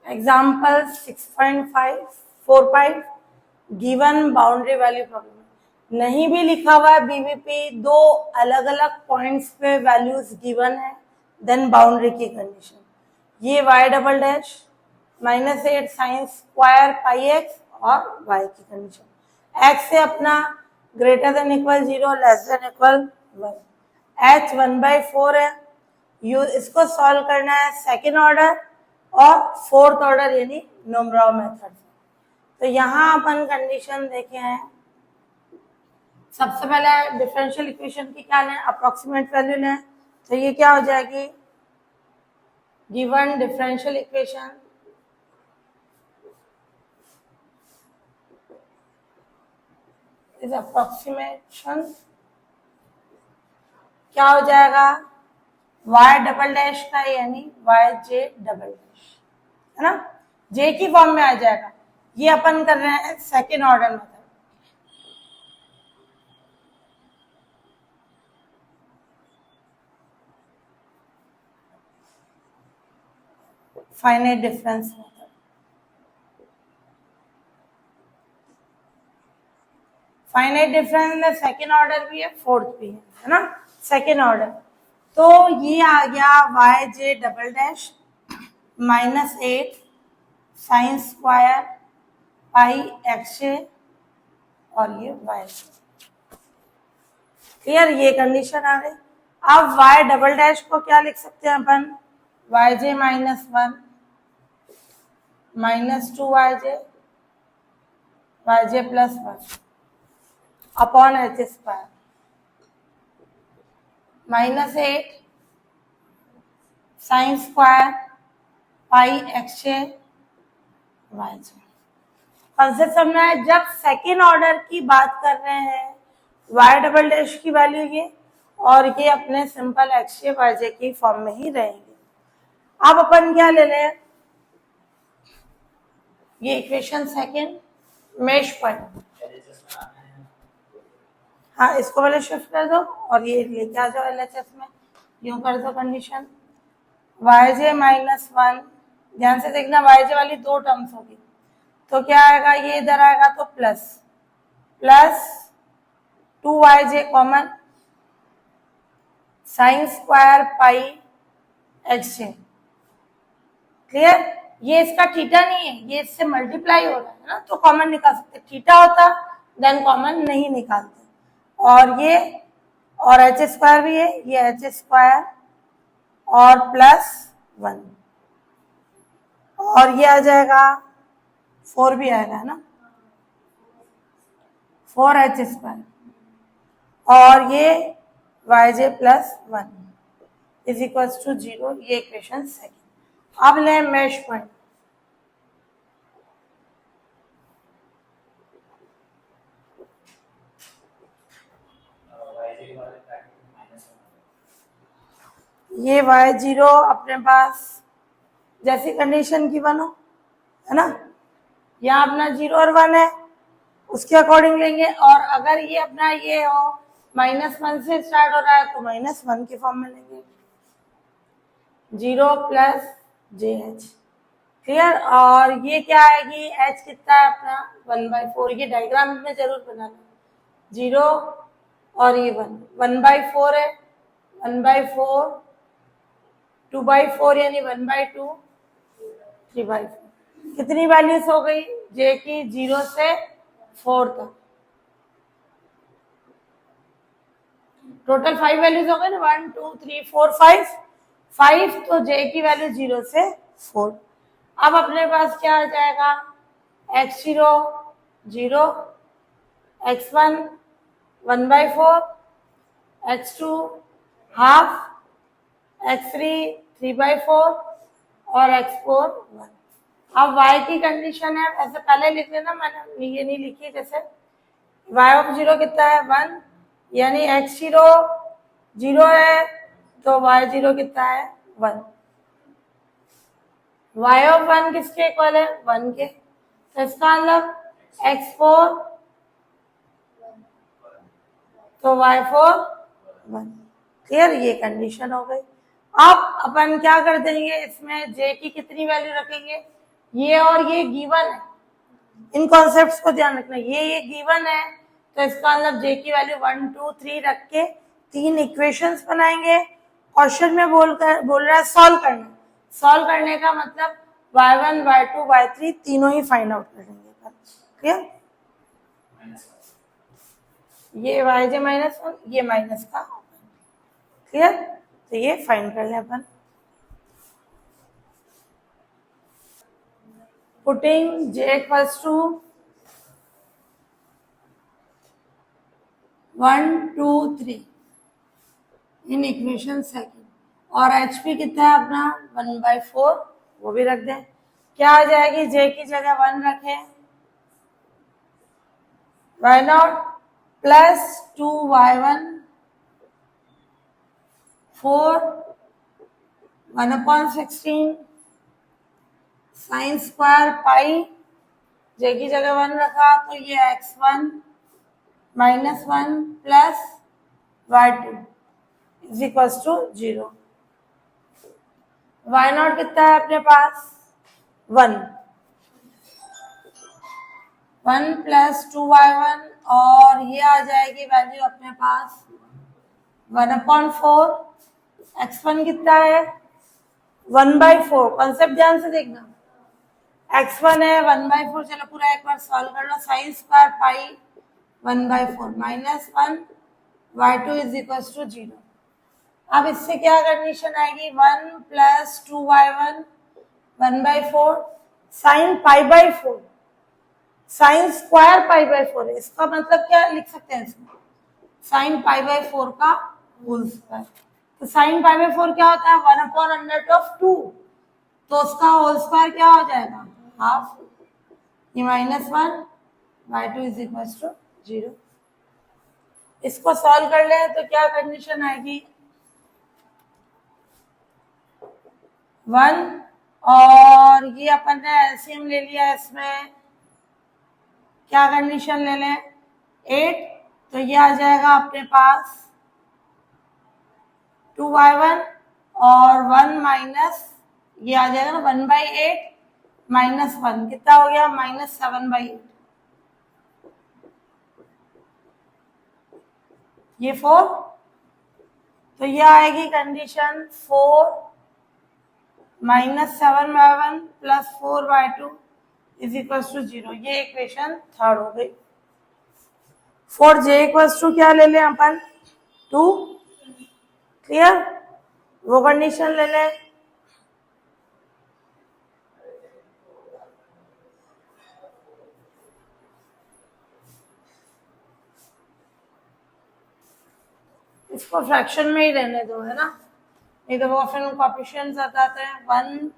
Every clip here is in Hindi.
Example 6.545 given boundary value problem. नहीं भी लिखा हुआ है बीवीपी, दो अलग अलग पॉइंट्स पे वैल्यूज गिवन है, देन बाउंड्री की कंडीशन। ये y double dash -8 sine square pi x और y की कंडीशन। x से अपना greater than equal 0 less than equal 1, h 1/4 है। यू इसको सॉल्व करना है सेकेंड ऑर्डर और फोर्थ ऑर्डर यानी नोमराव मेथड से। तो यहाँ अपन कंडीशन देखे हैं। सबसे पहले डिफरेंशियल इक्वेशन की क्या लें, अप्रोक्सीमेट वैल्यू लें। तो ये क्या हो जाएगी, given differential equation is approximation क्या हो जाएगा, y डबल डैश का यानी yj डबल डैश, है ना, j की फॉर्म में आ जाएगा। ये अपन कर रहे हैं second order method. Finite difference method, finite difference में सेकेंड ऑर्डर भी है फोर्थ भी है ना, सेकेंड ऑर्डर। तो ये आ गया yj double dash -8 sine square पाई xj और ये y। क्लियर, ये कंडीशन आ गई। अब y डबल डैश को क्या लिख सकते हैं अपन, yj -1 -2yj yj plus 1 upon h square -8 sine square पाई xj yj। कंसेप्ट समझना है, जब सेकेंड ऑर्डर की बात कर रहे हैं y डबल डैश की वैल्यू ये और ये अपने सिंपल xj yj की फॉर्म में ही रहेंगे। अब अपन क्या ले लें, ये इक्वेशन सेकेंड मेश पॉइंट। हाँ, इसको पहले शिफ्ट कर दो और ये लेके आ जाओ एलएचएस में। यूं कर दो कंडीशन yj -1, ध्यान से देखना yj वाली दो टर्म्स होगी, तो क्या आएगा, ये इधर आएगा तो plus 2yj common sign square पाई xj। क्लियर, ये इसका थीटा नहीं है, ये इससे मल्टीप्लाई हो रहा है ना, तो कॉमन निकाल सकते। थीटा होता देन कॉमन नहीं निकालते। और ये और एच स्क्वायर भी है, ये एच स्क्वायर और प्लस 1 और ये आ जाएगा 4 भी आएगा ना, 4h स्क्वायर और ये yj plus 1 is equals to 0। ये इक्वेशन सेकेंड। अब ले मेश पॉइंट। ये y0 अपने पास जैसी कंडीशन की 1 हो, है ना, यहाँ अपना 0 और 1 है, उसके अकॉर्डिंग लेंगे। और अगर ये अपना ये हो -1 से स्टार्ट हो रहा है तो -1 की फॉर्म में लेंगे, 0 प्लस jh। क्लियर, और ये क्या आएगी, h कितना है अपना 1/4। ये डायग्राम में जरूर बनाना, 0 और ये 1/4 है, 1/4 2/4 यानी 1/2 3/4। कितनी वैल्यूज हो गई j की, 0 से 4 तक, टोटल 5 वैल्यूज हो गए ना, 1 2 3 4 5। तो j की वैल्यू 0 से 4। अब अपने पास क्या आ जाएगा, x0 0, x1 1/4, x2 half, x3 3/4 और x4 1। अब y की कंडीशन है, ऐसे पहले लिख लेना, मैंने ये नहीं लिखी, जैसे y ऑफ 0 कितना है 1, यानी x0 0 है तो y0 कितना है 1। y ऑफ 1 किसके इक्वल है 1 के, तो इसका मतलब x4 तो y4 1। क्लियर, ये कंडीशन हो गई। अब अपन क्या कर देंगे, इसमें j की कितनी वैल्यू रखेंगे, ये और ये गिवन है, इन कॉन्सेप्ट्स को ध्यान रखना। ये गिवन है तो इसका मतलब जे की वैल्यू 1 2 3 रख के 3 इक्वेशंस बनाएंगे। क्वेश्चन में बोल रहा है सॉल्व करना। सॉल्व करने का मतलब y1 y2 y3 तीनों ही फाइंड आउट करेंगे। क्लियर? ये yj -1 ये माइनस का। क्लियर? तो ये फाइंड कर लें अपन। Putting j equals to 1 2 3 in equation second, और HP कितना है अपना 1/4, वो भी रख दें। क्या आ जाएगी? j की जगह 1 रखें, y0 plus 2y1 4 1/16 sign square पाई, j की जगह 1 रखा तो ये x1 -1 plus y2 is equals to 0। y0 कितना है अपने पास 1 प्लस 2y1, और ये आ जाएगी वैल्यू अपने पास 1/4। x1 कितना है 1/4। कॉन्सेप्ट ध्यान से देखना, x1 है 1/4। चलो पूरा एक बार सॉल्व कर लो। Sine square pi 1/4 -1 y2 is equals to 0। अब इससे क्या कंडीशन आएगी 1 plus 2y1 1/4 sign π/4, sine square π/4 है। इसका मतलब क्या लिख सकते हैं इसमें, साइन π/4 का होल स्क्वायर। तो साइन π/4 क्या होता है 1/√2, तो उसका होल स्क्वायर क्या हो जाएगा हाफ। ये -1 y2 इज इक्वल टू 0। इसको सॉल्व कर ले तो क्या कंडीशन आएगी 1, और ये अपन ने एलसीएम ले लिया, इसमें क्या कंडीशन ले लें 8, तो ये आ जाएगा अपने पास 2y1 और 1 माइनस ये आ जाएगा ना 1/8 -1 कितना हो गया -7/8, ये 4। तो ये आएगी condition 4 -7/1 plus 4/2 is equal to 0। ये इक्वेशन थर्ड हो गई। फॉर j इक्वल्स टू क्या ले लें अपन 2। क्लियर? वो कंडीशन ले लें। इसको फ्रैक्शन में ही रहने दो, है ना, नहीं तो वो फिर कोएफिशिएंट्स बताते हैं 1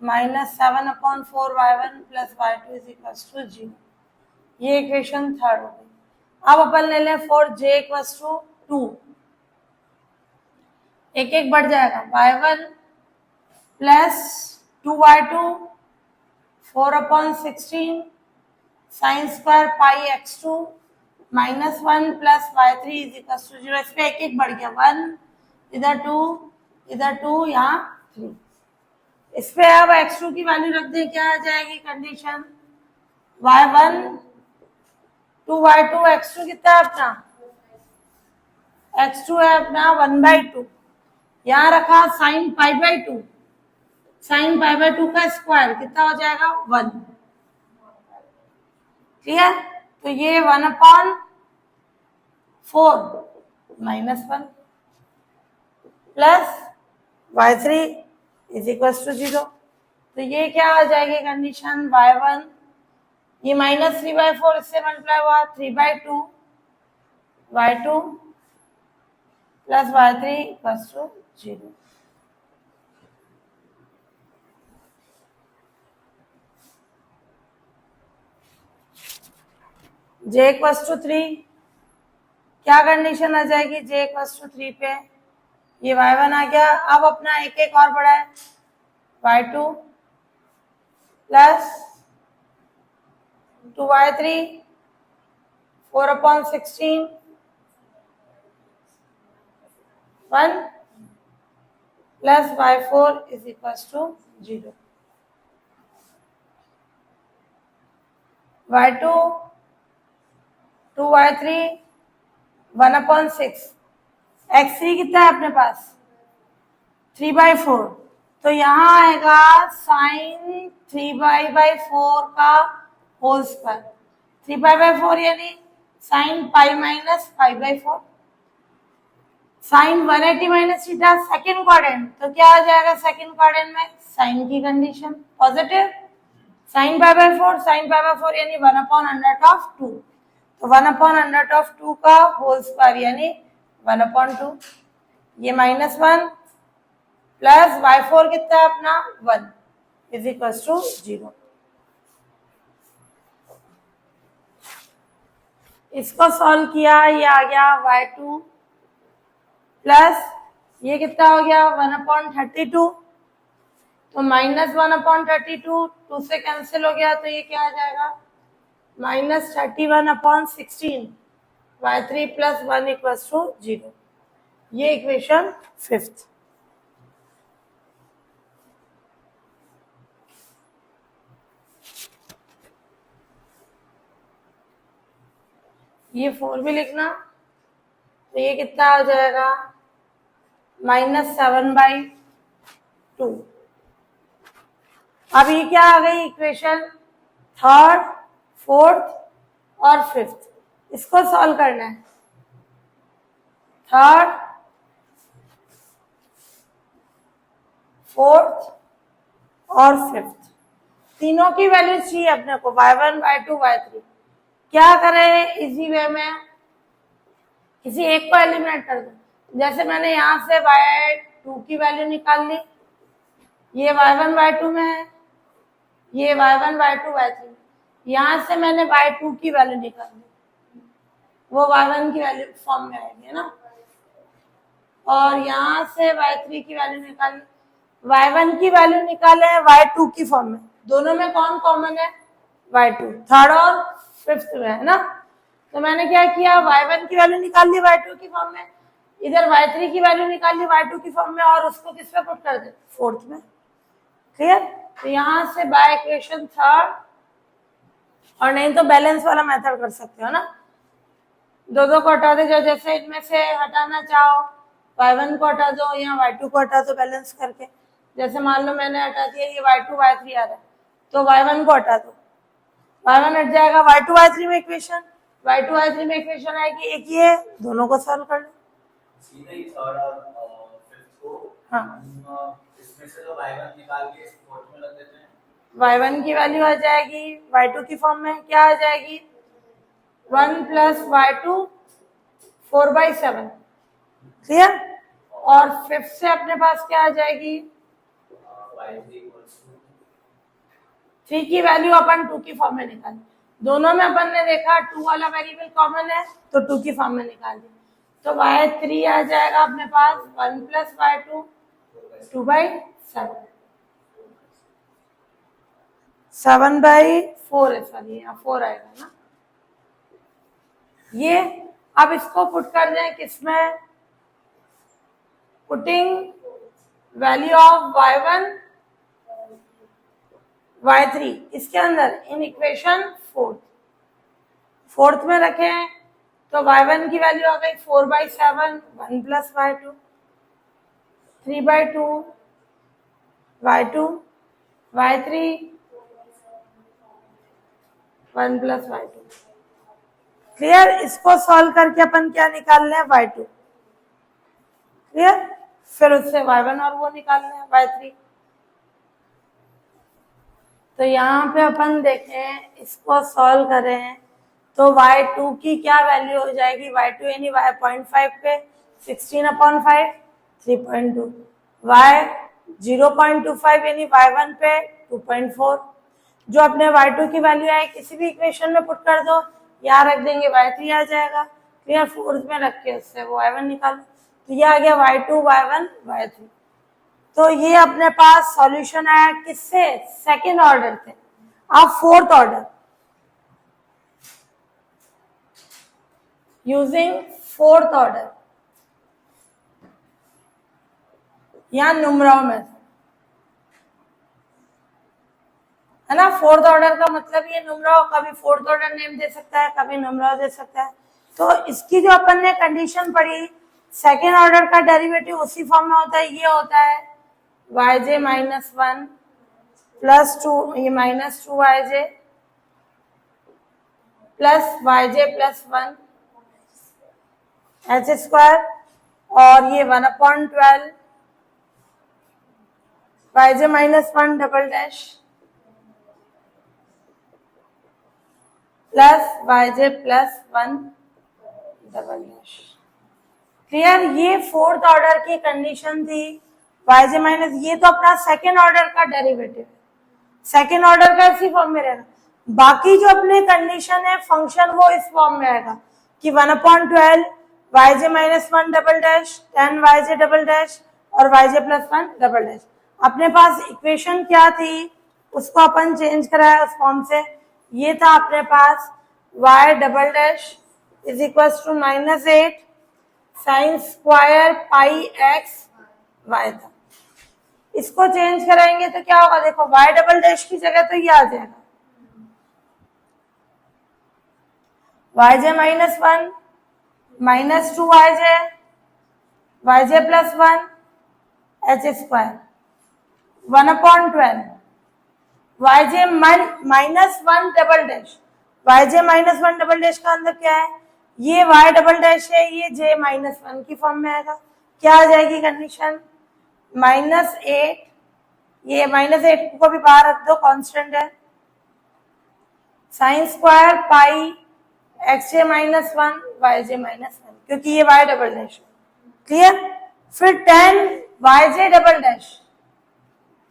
-7/4 y1 plus y2 is equal to 0। ये इक्वेशन थर्ड हो गई। अब अपन ले लें फॉर j इक्वल्स टू 2, एक एक बढ़ जाएगा y1 plus 2y2 4/16 sine square pi x2 -1 plus y3 is equal to 0। इस पे एक एक बढ़ गया 1 इधर 2 यहाँ 3। इस पे अब x2 की वैल्यू रख दें, क्या आ जाएगी कंडीशन y1 2y2 x2 कितना है अपना x2 है अपना 1/2, यहाँ रखा साइन π/2, साइन π/2 का स्क्वायर कितना हो जाएगा 1। क्लियर? तो ये 1/4 -1 plus y3 is equal to 0। तो ये क्या आ जाएगी कंडीशन y1, ये -3/4 इससे मल्टीप्लाई हुआ 3/2 y2 plus y3 equal to 0। j equals to 3, क्या कंडीशन आ जाएगी j इक्वल्स टू 3 पे, ये y1 आ गया। अब अपना एक एक और बढ़ा है y2 plus 2y3 4/16 1 plus y4 is equal to 0। y2 2y3 1/6। x3 कितना है अपने पास 3/4। तो यहाँ आएगा साइन 3/4 का होल स्क्वायर। 3/4 यानी साइन पाई माइनस पाई/4। Sine 180 minus theta second quadrant, तो क्या आ जाएगा सेकेंड क्वाड्रेंट में साइन की कंडीशन पॉजिटिव। साइन पाई/4 यानी 1/√2। तो 1/√2 का होल स्क्वायर यानी 1/2। ये -1 प्लस y4 कितना है अपना 1 इज इक्वल टू 0। इसको सॉल्व किया, ये आ गया y2 प्लस ये कितना हो गया 1/32। तो -1/32 2 से कैंसिल हो गया, तो ये क्या आ जाएगा -31/16 y3 प्लस 1 इक्वल्स टू 0। ये इक्वेशन 5th। ये 4 भी लिखना, तो ये कितना आ जाएगा -7/2। अब ये क्या आ गई इक्वेशन 3rd 4th और 5th। इसको सॉल्व करना है। 3rd 4th और 5th तीनों की वैल्यू चाहिए अपने को y1 y2 y3। क्या करें इजी वे में, किसी एक को एलिमिनेट कर दो। जैसे मैंने यहाँ से y2 की वैल्यू निकाल ली, ये y1 y2 में है, ये y1 y2 y3। यहाँ से मैंने y2 की वैल्यू निकाल ली, वो y1 की वैल्यू फॉर्म में आएगी ना। और यहाँ से y3 की वैल्यू निकाली, y1 की वैल्यू निकाले y2 की फॉर्म में। दोनों में कौन कॉमन है y2, 3rd और 5th में है ना। तो मैंने क्या किया y1 की वैल्यू निकाल ली y2 की फॉर्म में, इधर y3 की वैल्यू निकाल ली y2 की फॉर्म में, और उसको किस पे पुट कर दे 4th में। क्लियर। तो यहाँ से बाय इक्वेशन 3rd, और नहीं तो बैलेंस वाला मेथड कर सकते हो ना, दो को हटा दे, जो जैसे इनमें से हटाना चाहो y1 को हटा दो या y2 को हटा दो बैलेंस करके। जैसे मान लो मैंने हटा दिया ये y2 y3 आ रहा है, तो y1 को हटा दो, y1 हट जाएगा, y2 y3 में इक्वेशन आएगी एक ये, दोनों को सॉल्व कर लो। हाँ, इसमें से जो y1 निकाल के 4th में रख देते हैं। y1 की वैल्यू आ जाएगी y2 की फॉर्म में, क्या आ जाएगी 1 प्लस y2 4/7। क्लियर। और 5th से अपने पास क्या आ जाएगी 3 की वैल्यू अपन 2 की फॉर्म में निकाली। दोनों में अपन ने देखा 2 वाला वेरिएबल कॉमन है, तो 2 की फॉर्म में निकाल दी। तो y3 आ जाएगा अपने पास 1 प्लस y2 2/7 7/4 है, सॉरी यहाँ 4 आएगा ना। ये अब इसको पुट कर दें किसमें, putting value of y1 y3 इसके अंदर इन इक्वेशन 4th में रखें, तो y1 की वैल्यू आ गई 4/7 1 plus y2 3/2 y2 y3 1 plus y2। Clear. इसको सॉल्व करके अपन क्या निकाल रहे हैं y2। क्लियर। फिर उससे y1 और वो निकाल रहे हैं y3। तो यहाँ पे अपन देखें, इसको सॉल्व करें तो y2 की क्या वैल्यू हो जाएगी, y2 यानी y 0.5 पे 16/5 3.2, y 0.25 यानी y1 पे 2.4। जो अपने y2 की वैल्यू है किसी भी इक्वेशन में पुट कर दो, यहाँ रख देंगे y3 आ जाएगा। क्लियर। 4th में रख के उससे वो y1 निकालो, तो ये आ गया y2 y1 y3। तो ये अपने पास सॉल्यूशन आया किससे, सेकेंड ऑर्डर से। अब 4th order using 4th order, या न्यूमराव मेथड। है ना। फोर्थ ऑर्डर का मतलब ये नुमराव कभी फोर्थ ऑर्डर नेम दे सकता है, कभी नुमराव दे सकता है। तो इसकी जो अपन ने कंडीशन पढ़ी, सेकेंड ऑर्डर का डेरिवेटिव उसी फॉर्म में होता है, ये होता है yj minus one plus two, ये minus two yj plus yj plus one H square, और ये 1/12 yj minus one double dash plus yj plus one double dash. Clear. ये फोर्थ ऑर्डर की कंडीशन थी। yj माइनस, ये तो अपना सेकेंड ऑर्डर का डेरिवेटिव है, सेकेंड ऑर्डर का इसी फॉर्म में रहेगा। बाकी जो अपने कंडीशन है फंक्शन, वो इस फॉर्म में आएगा कि 1/12 yj minus one double dash 10 yj double dash और yj plus one double dash. अपने पास इक्वेशन क्या थी, उसको अपन चेंज कराया उस फॉर्म से। ये था अपने पास y double dash is equal to -8 sine square pi x y था। इसको चेंज कराएंगे तो क्या होगा, देखो y डबल डैश की जगह तो ये आ जाएगा yj minus one minus two yj plus one H square 1/12 yj minus one double dash. yj minus one double dash का अंदर क्या है, ये y डबल डैश है, ये j माइनस वन की फॉर्म में आएगा। क्या आ जाएगी कंडीशन, -8, ये -8 को भी बाहर रख दो, कांस्टेंट है, साइन स्क्वायर पाई xj minus one yj minus one, क्योंकि ये y डबल डैश है। क्लियर। फिर 10 yj डबल डैश,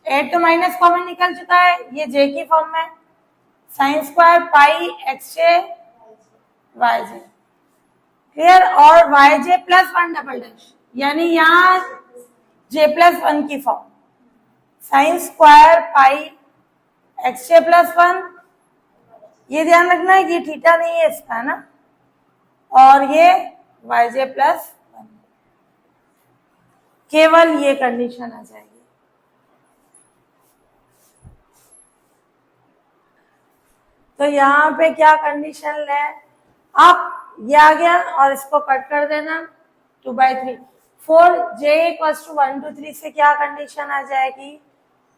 8 तो माइनस कॉमन निकल चुका है, ये j की फॉर्म में, साइन स्क्वायर पाई xj yj। क्लियर। और yj plus one double dash, यानी यहाँ j प्लस वन की फॉर्म, साइन स्क्वायर पाई xj प्लस वन, ये ध्यान रखना है कि थीटा नहीं है इसका, है ना, और ये yj प्लस वन, केवल ये कंडीशन आ जाएगी। तो यहाँ पे क्या कंडीशन है, आप ये आ गया और इसको कट कर देना 2/3। 4j इक्वल्स टू 1 2 3 से क्या कंडीशन आ जाएगी,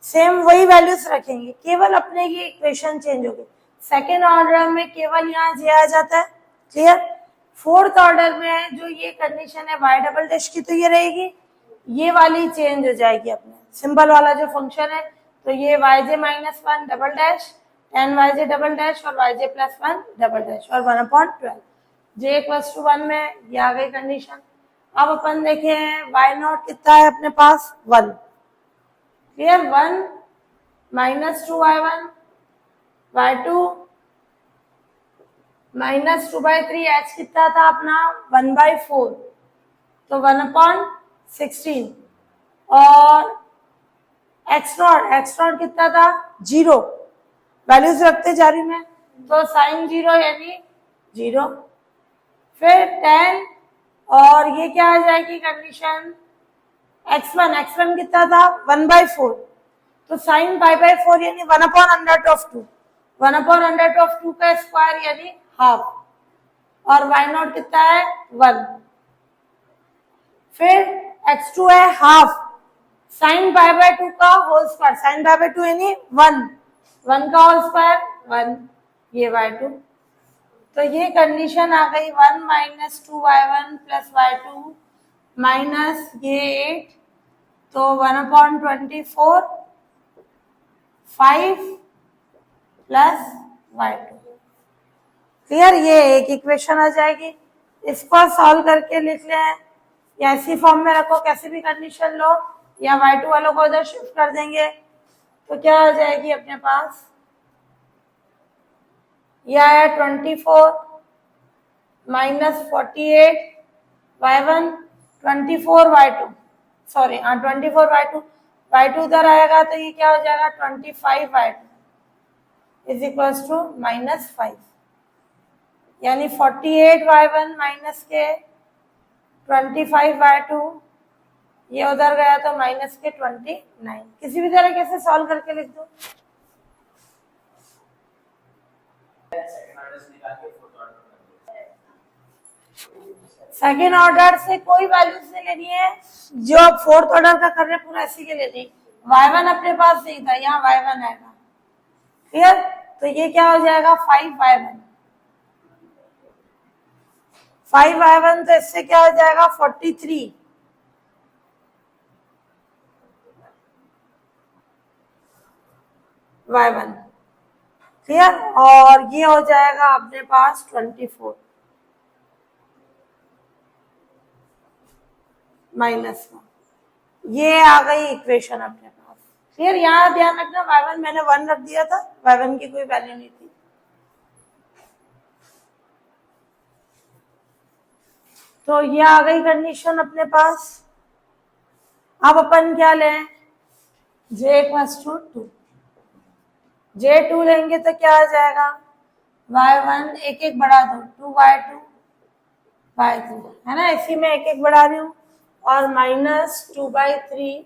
सेम वही वैल्यूज रखेंगे, केवल अपने ये इक्वेशन चेंज होगी। सेकेंड ऑर्डर में केवल यहाँ j आ जाता है। क्लियर। फोर्थ ऑर्डर में जो ये कंडीशन है y डबल डैश की, तो ये रहेगी, ये वाली चेंज हो जाएगी अपने सिंबल वाला जो फंक्शन है। तो ये yj minus one double dash 10 yj double dash और yj plus one double dash और 1/12 j इक्वल्स टू 1 में ये आ गई कंडीशन। अब अपन देखे y नॉट कितना है अपने पास 1। Clear. 1 minus 2y1 y2 minus 2/3 h कितना था अपना 1/4, तो 1/16 और x नॉट कितना था 0, वैल्यूज रखते जा रही मैं, तो साइन 0 यानी 0। फिर 10 और ये क्या आ जाएगी कंडीशन, x1 कितना था 1/4, तो साइन π/4 यानी 1/√2, 1/√2 का स्क्वायर यानी हाफ, और y नॉट कितना है 1। फिर x2 है हाफ, साइन π/2 का होल स्क्वायर, साइन π/2 यानी 1 का होल स्क्वायर 1, ये y2। तो ये कंडीशन आ गई 1 minus 2y1 plus y2 minus ये 8, तो 1/24 5 प्लस y2। क्लियर। ये एक इक्वेशन आ जाएगी, इसको सॉल्व करके लिख लें या इसी फॉर्म में रखो, कैसे भी कंडीशन लो, या y2 वालों को उधर शिफ्ट कर देंगे, तो क्या आ जाएगी अपने पास, यह आया 24 माइनस 48 y1 24 y2, सॉरी हाँ 24 y2 उधर आएगा, तो ये क्या हो जाएगा 25 y2 इज इक्वल्स टू -5, यानी 48 y1 माइनस के 25 y2, ये उधर गया तो माइनस के 29। किसी भी तरीके से सॉल्व करके लिख दो। सेकेंड ऑर्डर से कोई वैल्यूज नहीं लेनी है, जो आप फोर्थ ऑर्डर का कर रहे हैं पूरा इसी के लेनी। y1 अपने पास नहीं था, यहाँ y1 आएगा। क्लियर? तो ये क्या हो जाएगा 5y1। 5y1 तो इससे क्या हो जाएगा 43 y1। क्लियर? और ये हो जाएगा अपने पास 24 माइनस 1। ये आ गई इक्वेशन अपने पास। क्लियर? यहाँ ध्यान रखना y1 मैंने 1 रख दिया था, y1 की कोई वैल्यू नहीं थी। तो ये आ गई कंडीशन अपने पास। अब अपन क्या लें, j=2। j2 लेंगे तो क्या आ जाएगा y1 एक एक बढ़ा दो 2y2 y3 है ना, इसी में एक एक बढ़ा रही हूँ। और -2/3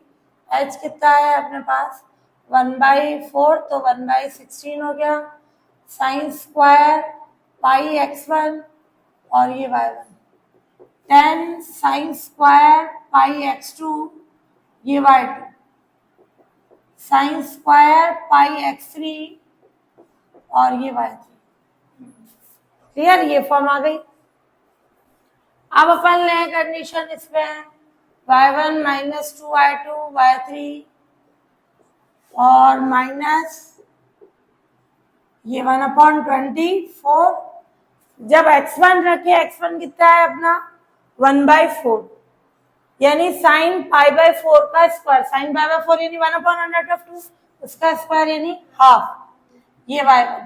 h कितना है अपने पास 1/4 तो 1/16 हो गया। साइन स्क्वायर पाई x1 और ये y1 10 sign square pi x2 ये y2 साइन स्क्वायर पाई x3 और ये y3। क्लियर? ये फॉर्म आ गई। अब अपन ले कंडीशन इसमें y1 -2y2 y3 और माइनस ये 1/24। जब x1 रखे, x1 कितना है अपना 1/4 यानी साइन π/4 का स्क्वायर। साइन π/4 यानी 1/√2 उसका स्क्वायर यानी हाफ। ये y1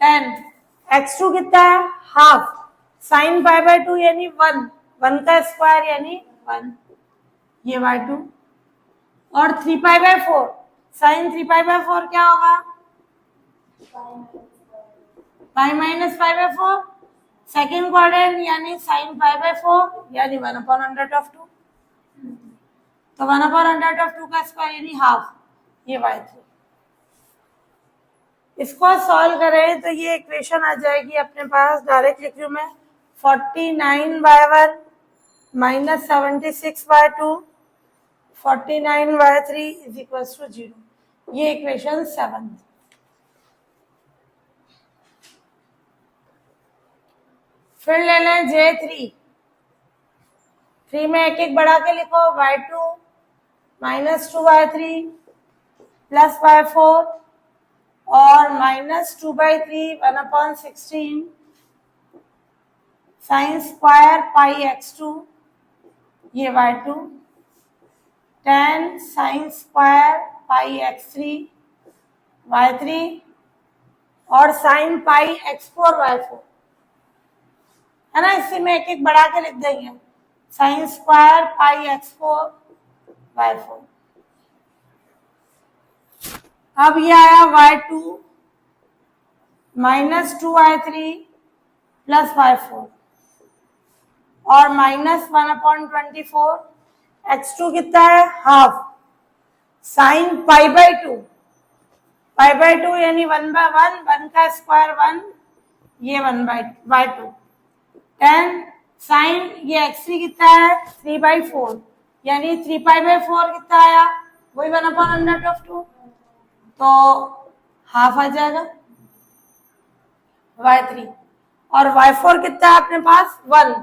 10 x2 कितना है हाफ साइन π/2 यानी 1 का स्क्वायर यानी 1 ये y2 और 3π/4 साइन 3π/4 क्या होगा π-π/4 सेकेंड क्वाड्रेंट यानी साइन π/4 यानी 1/√2 तो 1/√2 का स्क्वायर यानी हाफ ये y3। इसको सॉल्व करें तो ये इक्वेशन आ जाएगी अपने पास, डायरेक्ट लिख लूं मैं 49y1 -76y2 49y3 = 0। ये इक्वेशन 7। फिर ले लें J3। 3 में एक एक बढ़ा के लिखो y2 -2y3 + y4 और -2/3 1/16 साइन स्क्वायर पाई x2 ये y2 10 साइन स्क्वायर पाई x3 y3 और साइन पाई x4 y4 है ना, इसी में एक एक बढ़ा के लिख देंगे साइन स्क्वायर पाई x4 y4। अब ये आया y2 -2y3 + y4 और -1/24 x2 कितना है हाफ साइन π/2 यानी 1/1 1 का स्क्वायर 1 ये 1/y2 10 साइन ये x3 कितना है 3/4 यानी 3π/4 कितना आया वही 1/√2 तो हाफ आ जाएगा y3 और y4 कितना है अपने पास 1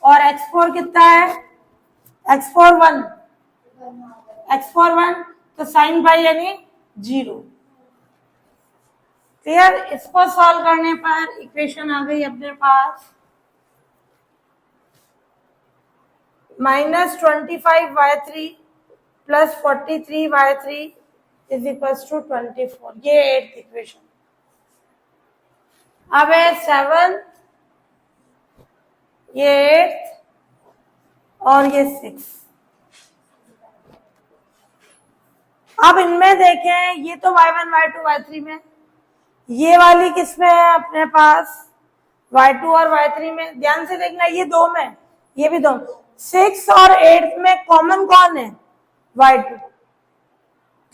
और x4 कितना है x4 1 तो साइन पाई यानी 0। क्लियर? इसको सॉल्व करने पर इक्वेशन आ गई अपने पास -25y3 + 43y3 = 24। ये 8th इक्वेशन। अब है 7 ये 8th और ये 6। अब इनमें देखें ये तो y1 y2 y3 में, ये वाली किसमें है अपने पास y2 और y3 में। ध्यान से देखना ये दो में ये भी दो 6 और 8 में कॉमन कौन है y2।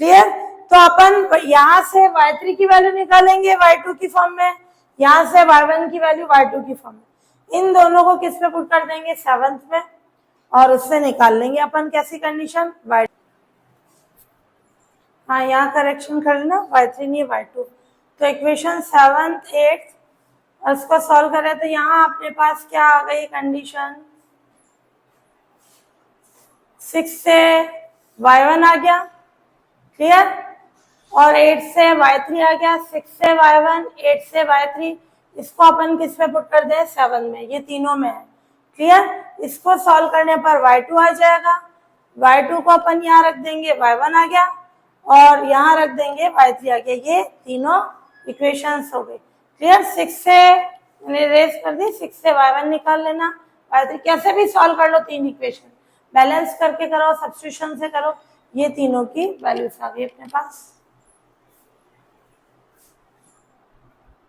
क्लियर? तो अपन यहां से y3 की वैल्यू निकालेंगे y2 की फॉर्म में यहाँ से y1 की वैल्यू y2 की फॉर्म में, इन दोनों को किस पे पुट कर देंगे 7th में, और उससे निकाल लेंगे अपन कैसी कंडीशन y, हाँ यहाँ करेक्शन कर लेना y3 नहीं y2। तो इक्वेशन 7th 8th और इसको सॉल्व करें तो यहाँ अपने पास क्या आ गई कंडीशन 6 से y1 आ गया, क्लियर, और 8 से y3 आ गया, 6 से y1 8 से y3, इसको अपन किस पे पुट कर दें 7 में, ये तीनों में है, क्लियर। इसको सॉल्व करने पर y2 आ जाएगा, y2 को अपन यहाँ रख देंगे y1 आ गया, और यहाँ रख देंगे y3 आ गया, ये तीनों इक्वेशंस हो गई, क्लियर। 6 से मैंने रेस कर दी, 6 से y1 निकाल लेना, y3 कैसे भी सॉल्व कर लो, तीन इक्वेशन बैलेंस करके करो, सब्स्टिट्यूशन से करो, ये तीनों की वैल्यूज आ गई अपने पास।